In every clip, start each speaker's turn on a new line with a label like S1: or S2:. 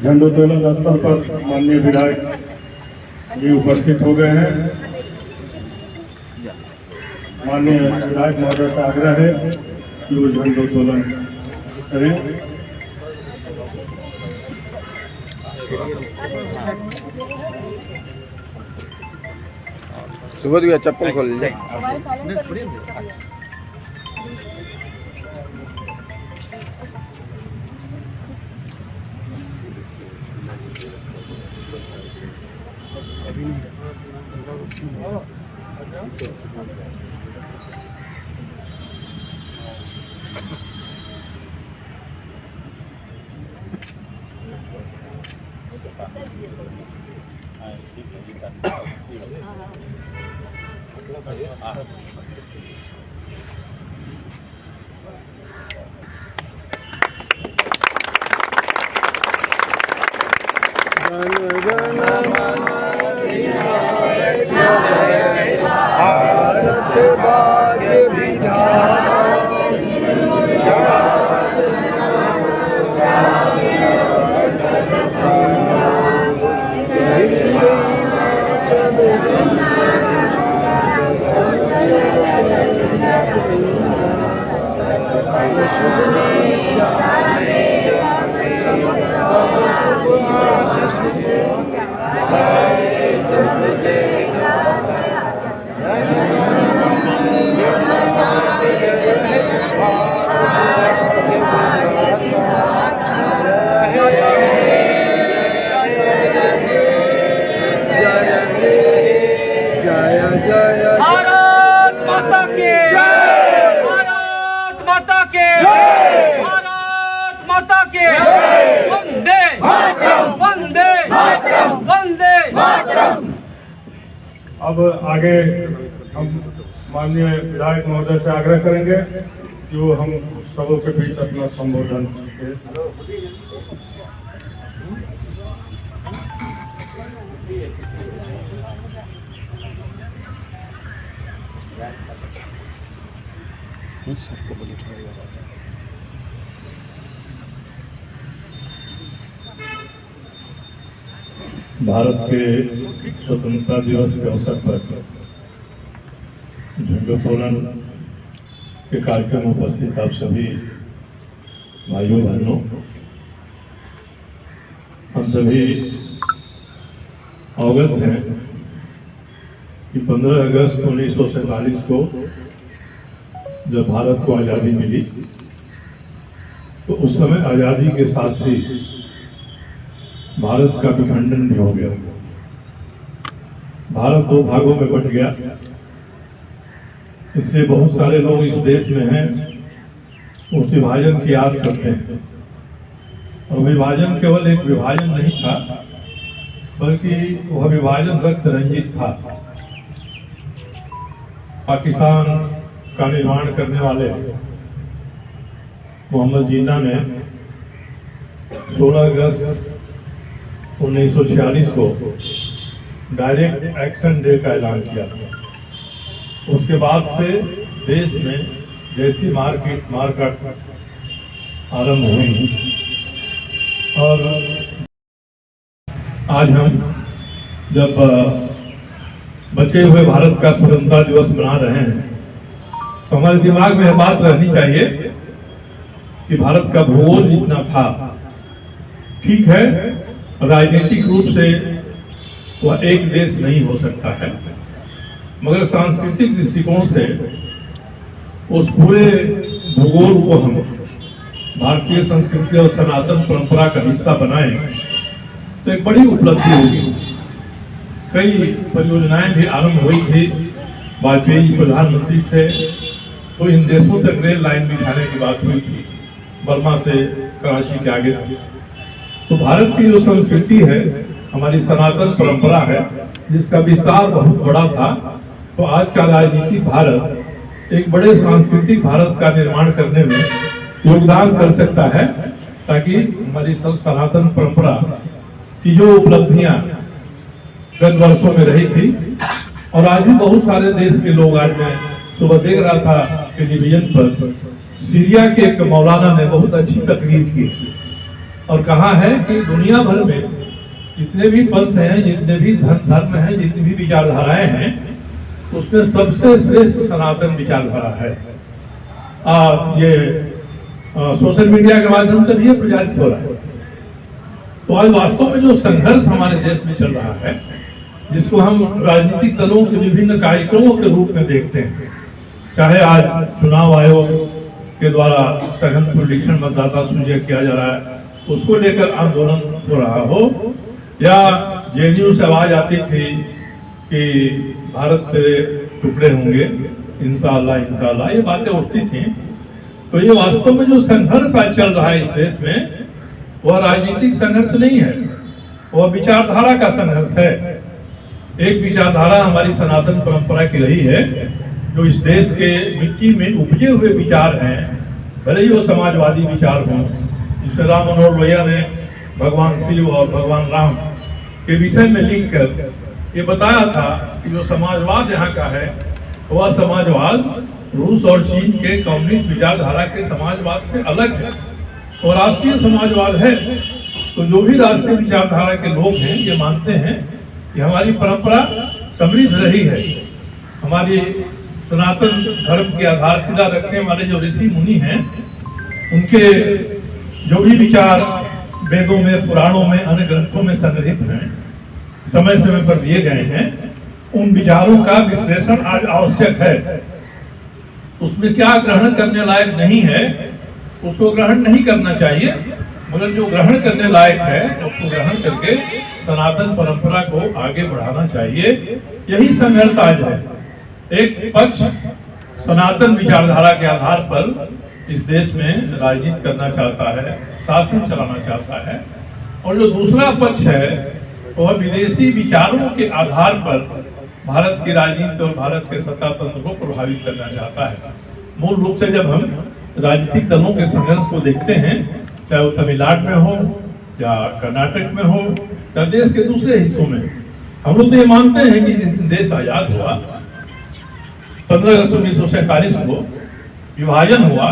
S1: झंडोत्तोलन स्थल पर माननीय विधायक जी उपस्थित हो गए हैं। माननीय विधायक महोदय का आग्रह है कि वो झंडोत्तोलन करें।
S2: सुबोध भैया चप्पल खोल लीजिए।
S3: भारत माता के भारत माता के भारत माता के वंदे वंदे वंदे।
S1: अब आगे हम माननीय विधायक महोदय से आग्रह करेंगे कि वो हम सबों के बीच अपना संबोधन करें। भारत के स्वतंत्रता दिवस के अवसर पर झंडोत्तोलन के कार्यक्रम में उपस्थित आप सभी भाइयों बहनों, हम सभी अवगत हैं कि 15 अगस्त 1947 को जब भारत को आजादी मिली तो उस समय आजादी के साथ ही भारत का विखंडन भी हो गया। भारत दो भागों में बंट गया। इसलिए बहुत सारे लोग इस देश में हैं उस विभाजन की याद करते हैं। और विभाजन केवल एक विभाजन नहीं था, बल्कि वह विभाजन रक्त रंजित था। पाकिस्तान का निर्माण करने वाले मोहम्मद जिन्ना ने 16 अगस्त 1946 को डायरेक्ट एक्शन डे का ऐलान किया। उसके बाद से देश में जैसी मारकाट आरंभ हुई और आज हम जब बचे हुए भारत का स्वतंत्रता दिवस मना रहे हैं तो हमारे दिमाग में यह बात रहनी चाहिए कि भारत का भूगोल जितना था, ठीक है, राजनीतिक रूप से वह एक देश नहीं हो सकता है, मगर सांस्कृतिक दृष्टिकोण से उस पूरे भूगोल को हम भारतीय संस्कृति और सनातन परंपरा का हिस्सा बनाए तो एक बड़ी उपलब्धि होगी। कई परियोजनाएं भी आरंभ हुई थी। वाजपेयी प्रधानमंत्री थे तो इन देशों तक रेल लाइन बिछाने की बात हुई थी, बर्मा से कराची के आगे। तो भारत की जो संस्कृति है, हमारी सनातन परंपरा है, जिसका विस्तार बहुत बड़ा था। तो आज का राजनीतिक भारत एक बड़े सांस्कृतिक भारत का निर्माण करने में योगदान कर सकता है, ताकि हमारी सनातन परंपरा की जो उपलब्धियां गत वर्षों में रही थी और आज भी बहुत सारे देश के लोग, आज मैं सुबह देख रहा था टेलीविजन पर सीरिया के एक मौलाना ने बहुत अच्छी तकरीर की और कहा है कि दुनिया भर में जितने भी पंथ हैं, जितने भी धर्म हैं, जितनी भी विचारधाराएं हैं, उसमें सबसे श्रेष्ठ सनातन विचारधारा है। ये सोशल मीडिया के माध्यम से भी ये प्रचारित हो रहा है। तो आज वास्तव में जो संघर्ष हमारे देश में चल रहा है, जिसको हम राजनीतिक दलों के विभिन्न कार्यक्रमों के रूप में देखते हैं, चाहे आज चुनाव आयोग के द्वारा सघन पुनरीक्षण मतदाता सूची किया जा रहा है, उसको लेकर आंदोलन हो रहा हो, या जेएनयू से आवाज आती थी कि भारत के टुकड़े होंगे, इंशाअल्लाह इंशाअल्लाह, ये बातें उठती थी। तो ये वास्तव में जो संघर्ष आज चल रहा है इस देश में, वह राजनीतिक संघर्ष नहीं है, वह विचारधारा का संघर्ष है। एक विचारधारा हमारी सनातन परंपरा की रही है, जो इस देश के मिट्टी में उपजे हुए विचार हैं, भले ही वो समाजवादी विचार हों, जिसे राम मनोहर लोहिया ने भगवान शिव और भगवान राम के विषय में लिख कर ये बताया था कि जो समाजवाद यहाँ का है, वह समाजवाद रूस और चीन के कम्युनिस्ट विचारधारा के समाजवाद से अलग है और राष्ट्रीय समाजवाद है। तो जो भी राष्ट्रीय विचारधारा के लोग हैं, ये मानते हैं कि हमारी परंपरा समृद्ध रही है, हमारी सनातन धर्म की आधारशिला रखने वाले जो ऋषि मुनि हैं, उनके जो भी विचार वेदों में, पुराणों में, अन्य ग्रंथों में संग्रहित हैं, समय समय पर दिए गए हैं, उन विचारों का विश्लेषण आज आवश्यक है। उसमें क्या ग्रहण करने लायक नहीं है, उसको ग्रहण नहीं करना चाहिए, मगर जो ग्रहण करने लायक है उसको ग्रहण करके सनातन परंपरा को आगे बढ़ाना चाहिए। यही संघर्ष आज है। एक पक्ष सनातन विचारधारा के आधार पर इस देश में राजनीति करना चाहता है, शासन चलाना चाहता है, और जो दूसरा पक्ष है वह विदेशी विचारों के आधार पर भारत की राजनीति और भारत के सत्ता तंत्र को प्रभावित करना चाहता है। मूल रूप से जब हम राजनीतिक दलों के संघर्ष को देखते हैं, चाहे वो तमिलनाडु में हो या कर्नाटक में हो या देश के दूसरे हिस्सों में, हम लोग तो ये मानते हैं कि जिस देश आजाद हुआ 15 अगस्त 1947 को विभाजन हुआ,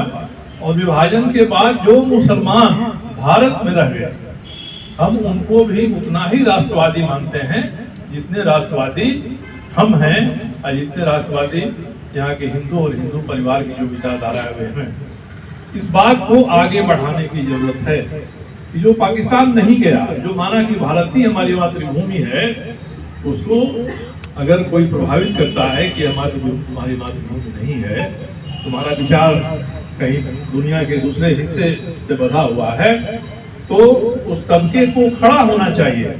S1: और विभाजन के बाद जो मुसलमान भारत में रह गए, हम उनको भी उतना ही राष्ट्रवादी मानते हैं जितने राष्ट्रवादी हम हैं और जितने राष्ट्रवादी यहाँ के हिंदू और हिंदू परिवार की जो विचारधारा है वे हैं। इस बात को आगे बढ़ाने की जरूरत है कि जो पाकिस्तान नहीं गया, जो माना कि भारत ही हमारी मातृभूमि है, उसको अगर कोई प्रभावित करता है कि हमारी मातृभूमि नहीं है, तुम्हारा विचार कहीं दुनिया के दूसरे हिस्से से बधा हुआ है, तो उस तबके को खड़ा होना चाहिए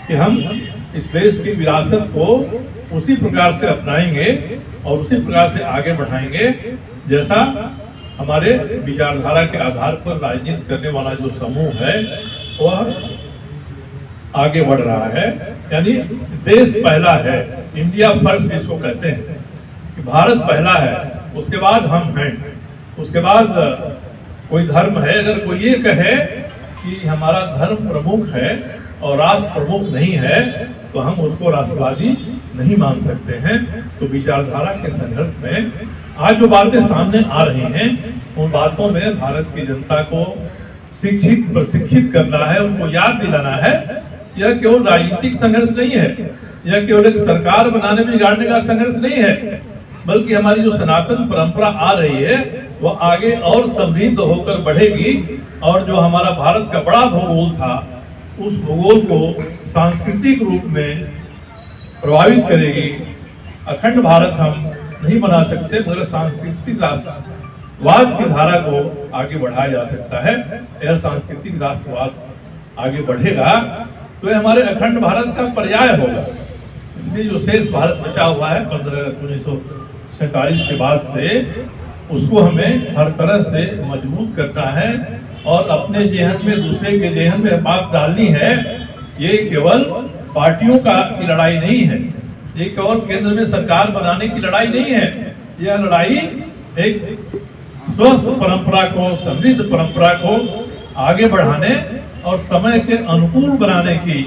S1: कि हम इस देश की विरासत को उसी प्रकार से अपनाएंगे और उसी प्रकार से आगे बढ़ाएंगे जैसा हमारे विचारधारा के आधार पर राजनीति करने वाला जो समूह है वह आगे बढ़ रहा है। यानी देश पहला है, इंडिया फर्स्ट इसको कहते हैं कि भारत पहला है, उसके बाद हम हैं, उसके बाद कोई धर्म है। अगर कोई ये कहे कि हमारा धर्म प्रमुख है और राष्ट्र प्रमुख नहीं है, तो हम उसको राष्ट्रवादी नहीं मान सकते हैं। तो विचारधारा के संघर्ष में आज जो बातें सामने आ रही हैं, उन बातों में भारत की जनता को शिक्षित प्रशिक्षित करना है, उनको याद दिलाना है। यह केवल राजनीतिक संघर्ष नहीं है, यह केवल एक सरकार बनाने में बिगाड़ने का संघर्ष नहीं है, बल्कि हमारी जो सनातन परंपरा आ रही है वह आगे और समृद्ध होकर बढ़ेगी, और जो हमारा भारत का बड़ा भूगोल था उस भूगोल को सांस्कृतिक रूप में प्रभावित करेगी। अखंड भारत हम नहीं बना सकते, मगर सांस्कृतिक राष्ट्रवाद की धारा को आगे बढ़ाया जा सकता है। यह सांस्कृतिक राष्ट्रवाद आगे बढ़ेगा तो यह हमारे अखंड भारत का पर्याय होगा। इसलिए जो शेष भारत बचा हुआ है 15 अगस्त 1947 के बाद से, उसको हमें हर तरह से मजबूत करना है और अपने जेहन में दूसरे के जेहन में बात डालनी है। ये केवल पार्टियों की लड़ाई नहीं है, ये केवल केंद्र में सरकार बनाने की लड़ाई नहीं है। यह लड़ाई एक स्वस्थ परंपरा को, समृद्ध परंपरा को आगे बढ़ाने और समय के अनुकूल बनाने की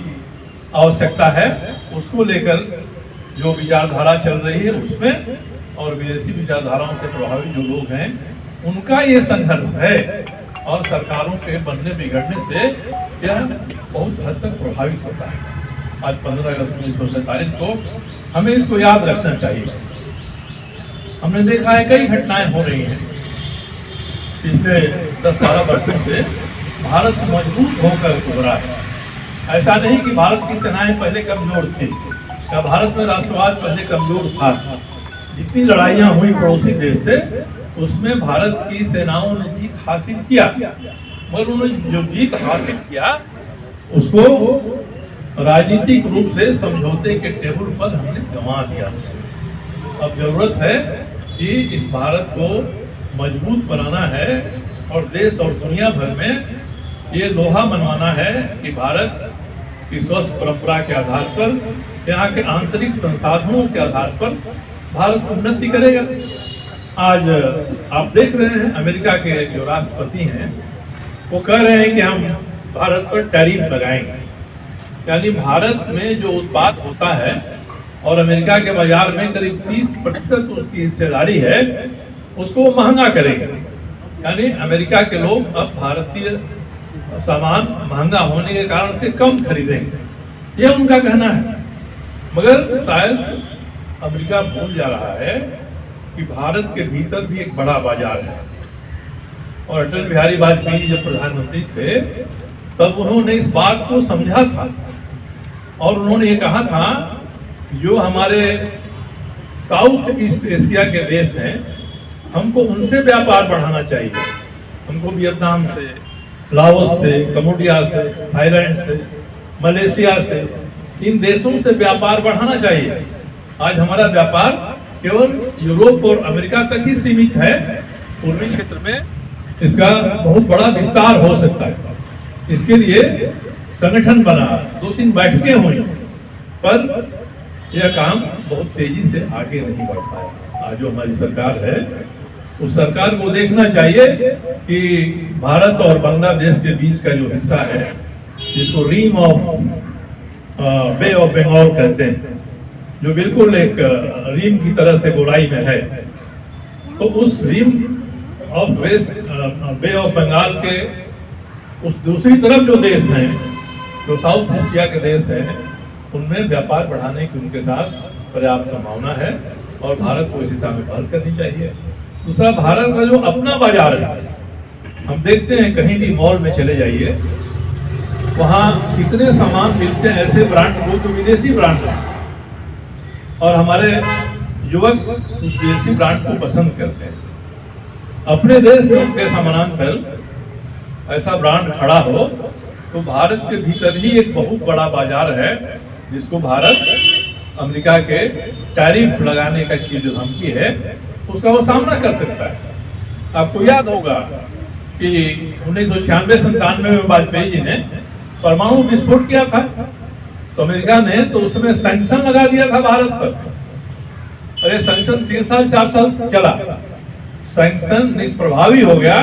S1: आवश्यकता है। उसको लेकर जो विचारधारा चल रही है उसमें, और विदेशी विचारधाराओं से प्रभावित जो लोग हैं उनका ये संघर्ष है और सरकारों के बनने बिगड़ने से यह बहुत हद तक प्रभावित होता है। आज 15 अगस्त 1947 को हमें इसको याद रखना चाहिए। हमने देखा है कई घटनाएं हो रही हैं पिछले 10-12 वर्षों से। भारत मजबूत होकर उभरा है। ऐसा नहीं कि भारत की सेनाएं पहले कमजोर थी या भारत में राष्ट्रवाद पहले कमजोर था। जितनी लड़ाइयां हुई पड़ोसी देश से, उसमें भारत की सेनाओं ने जीत हासिल किया, मगर उन्होंने जो जीत हासिल किया उसको राजनीतिक रूप से समझौते के टेबल पर हमने गंवा दिया। अब जरूरत है कि इस भारत को मजबूत बनाना है और देश और दुनिया भर में ये लोहा मनवाना है कि भारत की स्वस्थ परंपरा के आधार पर, यहाँ के आंतरिक संसाधनों के आधार पर भारत उन्नति करेगा। आज आप देख रहे हैं अमेरिका के जो राष्ट्रपति हैं वो कह रहे हैं कि हम भारत पर टैरिफ लगाएंगे, यानी भारत में जो उत्पाद होता है और अमेरिका के बाजार में करीब 30% उसकी हिस्सेदारी है, उसको वो महंगा करेंगे। यानी अमेरिका के लोग अब भारतीय सामान महंगा होने के कारण से कम खरीदेंगे, यह उनका कहना है। मगर शायद अमेरिका भूल जा रहा है कि भारत के भीतर भी एक बड़ा बाजार है। और अटल बिहारी वाजपेयी जब प्रधानमंत्री थे तब उन्होंने इस बात को समझा था और उन्होंने ये कहा था जो हमारे साउथ ईस्ट एशिया के देश हैं, हमको उनसे व्यापार बढ़ाना चाहिए। हमको वियतनाम से, लाओस से, कम्बोडिया से, थाईलैंड से, मलेशिया से, इन देशों से व्यापार बढ़ाना चाहिए। आज हमारा व्यापार केवल यूरोप और अमेरिका तक ही सीमित है। पूर्वी क्षेत्र में इसका बहुत बड़ा विस्तार हो सकता है। इसके लिए संगठन बना, 2-3 बैठकें हुई, पर यह काम बहुत तेजी से आगे नहीं बढ़ पाया। आज जो हमारी सरकार है उस सरकार को देखना चाहिए कि भारत और बांग्लादेश के बीच का जो हिस्सा है, जिसको rim of Bay of Bengal कहते हैं, जो बिल्कुल एक रिम की तरह से गोलाई में है, तो उस rim of west Bay of Bengal के उस दूसरी तरफ जो देश हैं, जो साउथ एशिया के देश हैं, उनमें व्यापार बढ़ाने की उनके साथ पर्याप्त संभावना है और भारत को इस दिशा में पहल करनी चाहिए। दूसरा, भारत का जो अपना बाजार है, हम देखते हैं कहीं भी मॉल में चले जाइए, वहाँ कितने सामान मिलते हैं ऐसे ब्रांड को जो विदेशी ब्रांड है, और हमारे युवक उस विदेशी ब्रांड को पसंद करते हैं। अपने देश में के समानांतर ऐसा ब्रांड खड़ा हो तो भारत के भीतर ही एक बहुत बड़ा बाजार है, जिसको भारत अमेरिका के टैरिफ लगाने का की जो धमकी है उसका वो सामना कर सकता है। आपको याद होगा कि 1996-97 में वाजपेयी जी ने परमाणु विस्फोट किया था, तो अमेरिका ने तो उसमें सैंक्शन लगा दिया था भारत पर। अरे सैंक्शन 3 साल 4 साल चला, सैंक्शन निष्प्रभावी हो गया,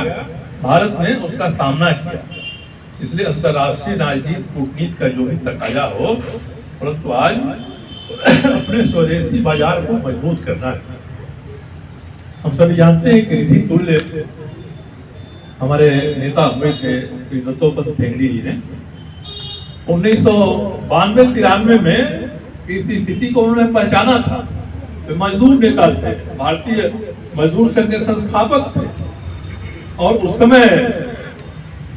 S1: भारत ने उसका सामना किया। इसलिए अंतर्राष्ट्रीय राजनीति कूटनीति का जो भी तकाजा हो, परंतु आज अपने स्वदेशी बाजार को मजबूत करना है। हम सभी जानते हैं कि ऋषि तुल्य हमारे नेता हुए थे श्री दत्तोपंत ठेंगड़ी जी ने 1992-93 में इस स्थिति को उन्होंने पहचाना था। वे मजदूर नेता थे, भारतीय मजदूर संघ के संस्थापक थे, और उस समय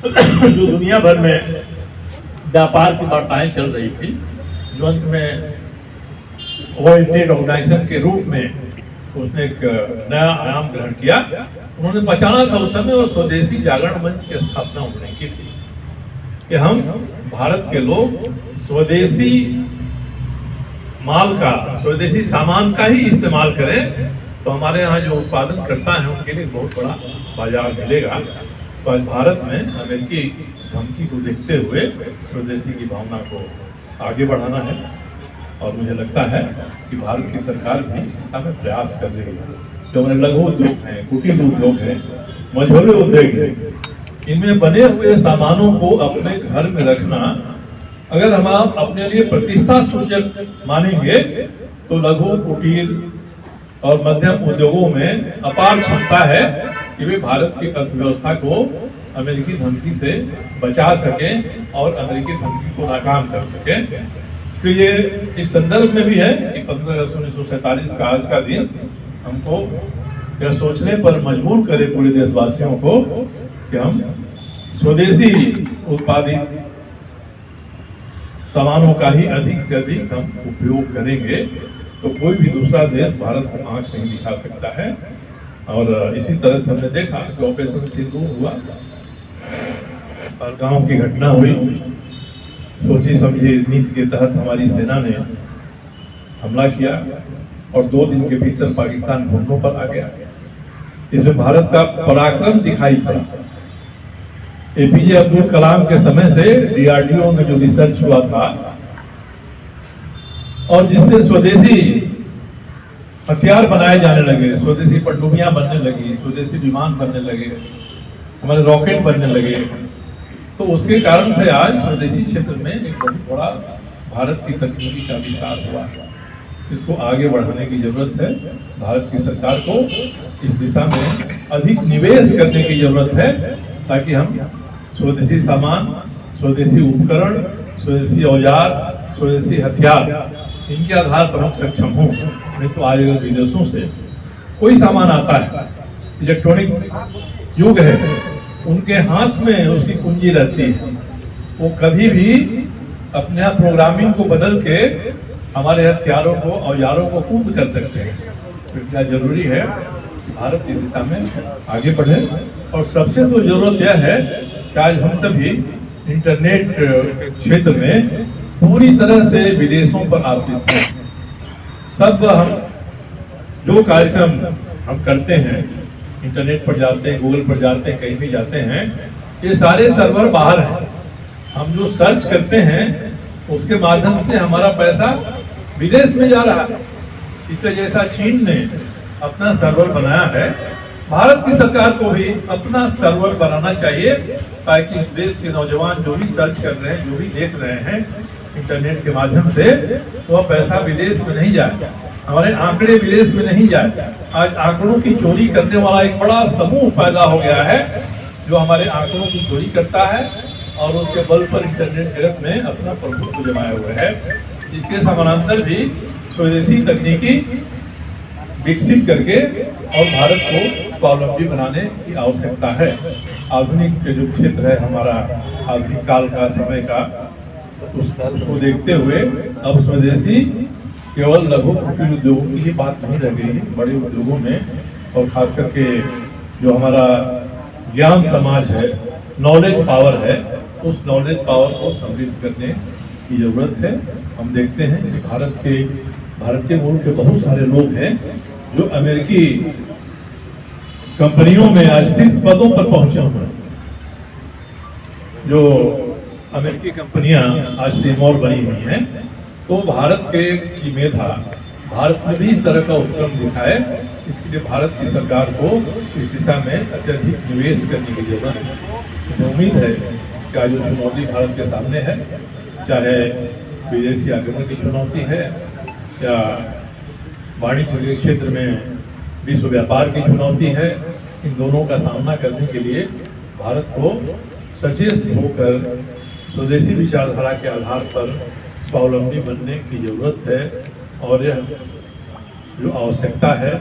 S1: जो दुनिया भर में व्यापार की वार्ताएं चल रही थी, जो अंत में वर्ल्ड ट्रेड ऑर्गेनाइजेशन के रूप में उसने एक नया आयाम ग्रहण किया, उन्होंने पहचाना था उस समय, और स्वदेशी जागरण मंच की स्थापना उन्होंने की थी कि हम भारत के लोग स्वदेशी माल का, स्वदेशी सामान का ही इस्तेमाल करें, तो हमारे यहाँ जो उत्पादन करता है उनके लिए बहुत बड़ा बाजार मिलेगा। तो आज भारत में अमेरिकी धमकी को देखते हुए स्वदेशी की भावना को आगे बढ़ाना है, और मुझे लगता है कि भारत की सरकार भी इस दिशा में प्रयास कर रही है। जो हमारे लघु उद्योग हैं, कुटीर उद्योग हैं, मझोले उद्योग हैं, इनमें बने हुए सामानों को अपने घर में रखना अगर हम अपने लिए प्रतिष्ठा सूचक मानेंगे, तो लघु कुटीर और मध्यम उद्योगों में अपार क्षमता है कि वे भारत की अर्थव्यवस्था को अमेरिकी धमकी से बचा सकें और अमेरिकी धमकी को नाकाम कर सकें। इसलिए इस संदर्भ में भी है कि 15 अगस्त 1947 का आज का दिन हमको यह सोचने पर मजबूर करे पूरे देशवासियों को कि हम स्वदेशी उत्पादित सामानों का ही अधिक से अधिक हम उपयोग करेंगे, तो कोई भी दूसरा देश भारत को आंख नहीं दिखा सकता है। और इसी तरह से हमने देखा कि ऑपरेशन सिंदूर हुआ और गांव की घटना हुई, सोची समझी नीति के तहत हमारी सेना ने हमला किया और 2 दिन के भीतर पाकिस्तान घुटनों पर आ गया। इसमें भारत का पराक्रम दिखाई पड़ा। एपीजे अब्दुल कलाम के समय से डीआरडीओ में जो रिसर्च हुआ था और जिससे स्वदेशी हथियार बनाए जाने लगे, स्वदेशी पनडुब्बियां बनने लगी, स्वदेशी विमान बनने लगे, हमारे रॉकेट बनने लगे, तो उसके कारण से आज स्वदेशी क्षेत्र में एक बहुत बड़ा भारत की तकनीकी का विकास हुआ। इसको आगे बढ़ाने की जरूरत है। भारत की सरकार को इस दिशा में अधिक निवेश करने की जरूरत है ताकि हम स्वदेशी सामान, स्वदेशी उपकरण, स्वदेशी औजार, स्वदेशी हथियार, इनके आधार पर हम सक्षम हों। नहीं तो आज अगर विदेशों से कोई सामान आता है, इलेक्ट्रॉनिक युग है, उनके हाथ में उसकी कुंजी रहती है, वो कभी भी अपने प्रोग्रामिंग को बदल के हमारे हथियारों को, औजारों को कूद कर सकते हैं। तो क्या जरूरी है कि भारत इस दिशा में आगे बढ़े। और सबसे तो जरूरत यह है कि आज हम सभी इंटरनेट क्षेत्र में पूरी तरह से विदेशों पर आश्रित हैं। सब हम जो कार्यक्रम हम करते हैं, इंटरनेट पर जाते हैं, गूगल पर जाते हैं, कहीं भी जाते हैं, ये सारे सर्वर बाहर हैं। हम जो सर्च करते हैं उसके माध्यम से हमारा पैसा विदेश में जा रहा है। इससे जैसा चीन ने अपना सर्वर बनाया है, भारत की सरकार को भी अपना सर्वर बनाना चाहिए ताकि इस देश के नौजवान जो भी सर्च कर रहे हैं, जो भी देख रहे हैं इंटरनेट के माध्यम से, वह पैसा विदेश में नहीं जाए, हमारे आंकड़े विदेश में नहीं जाए। आज आंकड़ों की चोरी करने वाला एक बड़ा समूह पैदा हो गया है जो हमारे आंकड़ों की चोरी करता है और उसके बल पर इंटरनेट जगत में अपना प्रभुत्व जमाए हुए है। इसके समानांतर भी स्वदेशी तकनीकी विकसित करके और भारत को स्वावलंबी बनाने की आवश्यकता है। आधुनिक जो क्षेत्र है हमारा, आधुनिक काल का, समय का, उसको देखते हुए अब स्वदेशी केवल लघु कुटीर उद्योगों की ही बात नहीं रह गई, बड़े उद्योगों में और खास करके जो हमारा ज्ञान समाज है, नॉलेज पावर है, उस नॉलेज पावर को समृद्ध करने की जरूरत है। हम देखते हैं कि भारतीय मूल के बहुत सारे लोग हैं जो अमेरिकी कंपनियों में आज शीर्ष पदों पर पहुंचे हुए हैं। जो अमेरिकी कंपनियां आज सिमोर बनी हुई हैं, तो भारत की मेधा भारत में भी इस तरह का उपक्रम दिखाए, इसके लिए भारत की सरकार को इस दिशा में अत्यधिक निवेश करने की जरूरत है। तो उम्मीद है कि आज जो चुनौती भारत के सामने है, चाहे विदेशी आक्रमण की चुनौती है या वाणिज्य के क्षेत्र में विश्व व्यापार की चुनौती है, इन दोनों का सामना करने के लिए भारत को सचेत होकर स्वदेशी विचारधारा के आधार पर स्वावलंबी बनने की जरूरत है। और यह जो आवश्यकता है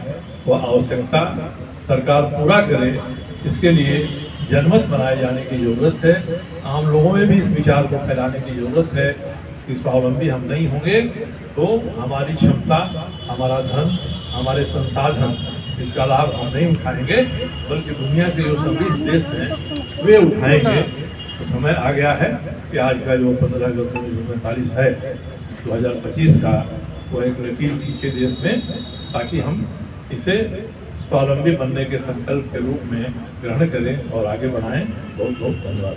S1: वह आवश्यकता सरकार पूरा करे, इसके लिए जनमत बनाए जाने की जरूरत है। आम लोगों में भी इस विचार को फैलाने की जरूरत है कि स्वावलंबी हम नहीं होंगे तो हमारी क्षमता, हमारा धन, हमारे संसाधन, इसका लाभ हम नहीं उठाएंगे, बल्कि दुनिया के जो समृद्ध देश हैं वे उठाएंगे। तो समय आ गया है कि आज का जो 15 अगस्त 1947 है 2025 का, वो एक लकीर के देश में, ताकि हम इसे स्वावलंबी बनने के संकल्प के रूप में ग्रहण करें और आगे बढ़ाएं। बहुत बहुत धन्यवाद।